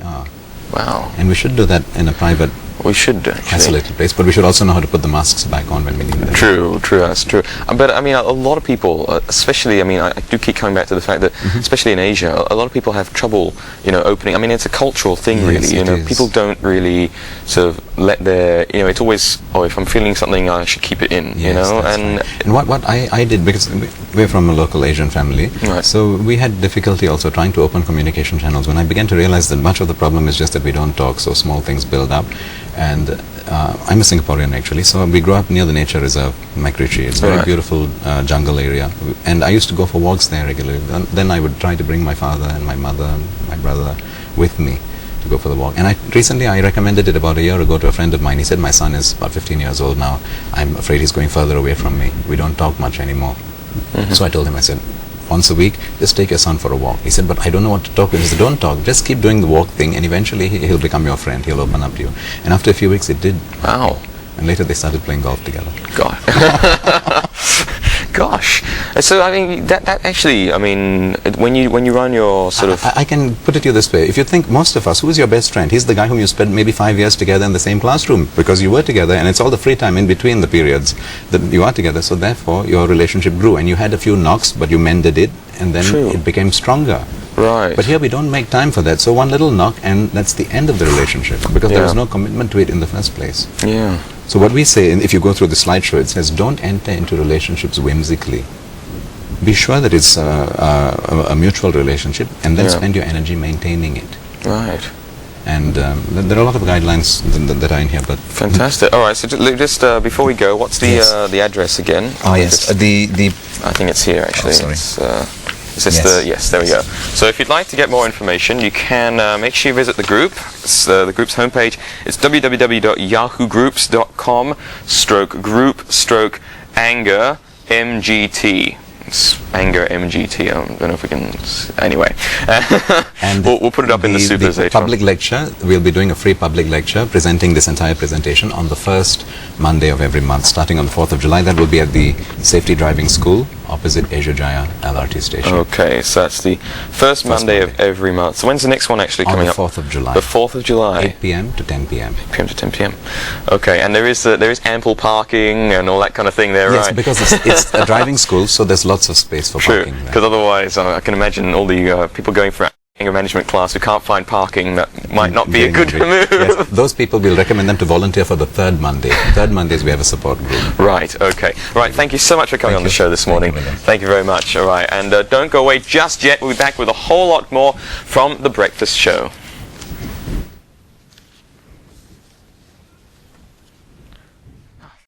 are. Wow. And we should do that in a private, We should actually. isolated place, but we should also know how to put the masks back on when we need them. True, that's true. But I mean, a lot of people, especially, I mean, I do keep coming back to the fact that, especially in Asia, a lot of people have trouble, opening. I mean, it's a cultural thing, Yes, really. it is. People don't really sort of let their, it's always, if I'm feeling something, I should keep it in, Yes, that's and right. And what I did, because we're from a local Asian family, Right. so we had difficulty also trying to open communication channels. When I began to realize that much of the problem is just that we don't talk, so small things build up. And I'm a Singaporean actually, so we grew up near the nature reserve, Makrichi. It's a very Right. beautiful jungle area, and I used to go for walks there regularly. Then I would try to bring my father and my mother and my brother with me to go for the walk. And recently I recommended it about a year ago to a friend of mine. He said, my son is about 15 years old now. I'm afraid he's going further away from me. We don't talk much anymore. So I told him, I said, once a week, just take your son for a walk. He said, but I don't know what to talk with. He said, don't talk, just keep doing the walk thing, and eventually he'll become your friend. He'll open up to you. And after a few weeks, it did. wow. And later they started playing golf together. God. Gosh. So I mean, that actually, I mean, when you run your sort of, I can put it to you this way. If you think most of us, who is your best friend? He's the guy whom you spent maybe 5 years together in the same classroom because you were together, and it's all the free time in between the periods that you are together. So therefore, your relationship grew, and you had a few knocks, but you mended it, and then True. it became stronger. right. But here we don't make time for that. So one little knock, and that's the end of the relationship because there was Yeah. no commitment to it in the first place. Yeah. So what we say, and if you go through the slideshow, it says, don't enter into relationships whimsically. Be sure that it's a mutual relationship, and then Yeah. spend your energy maintaining it. Right. And there are a lot of guidelines that are in here, but Fantastic. All right. So just before we go, what's the Yes. The address again? the I think it's here actually. sorry. Is this Yes. yes, there we go. So if you'd like to get more information, you can make sure you visit the group. It's, the group's homepage. It's www.yahoogroups.com/group/anger MGT. It's anger MGT. I don't know if we can. Anyway, and we'll put it up in the supers the later on. public lecture. We'll be doing a free public lecture presenting this entire presentation on the first Monday of every month, starting on the 4th of July. That will be at the Safety Driving School opposite Asia Jaya LRT station. Okay, so that's the first Monday of every month. So when's the next one actually On coming the up? 4th of July. The 4th of July. 8 p.m. to 10 p.m. PM to 10 p.m. Okay, and there is ample parking and all that kind of thing there, Yes, right? because it's a driving school, so there's lots of space for True, parking there. because otherwise I can imagine all the people going for anger management class who can't find parking. That might not be a During good the week. move. Yes, those people, will recommend them to volunteer for the third Monday. Third Mondays we have a support group. Right, okay. Right, thank you so much for coming Thank on the you. show this morning. Thank you, William. Thank you very much. All right, and don't go away just yet. We'll be back with a whole lot more from The Breakfast Show.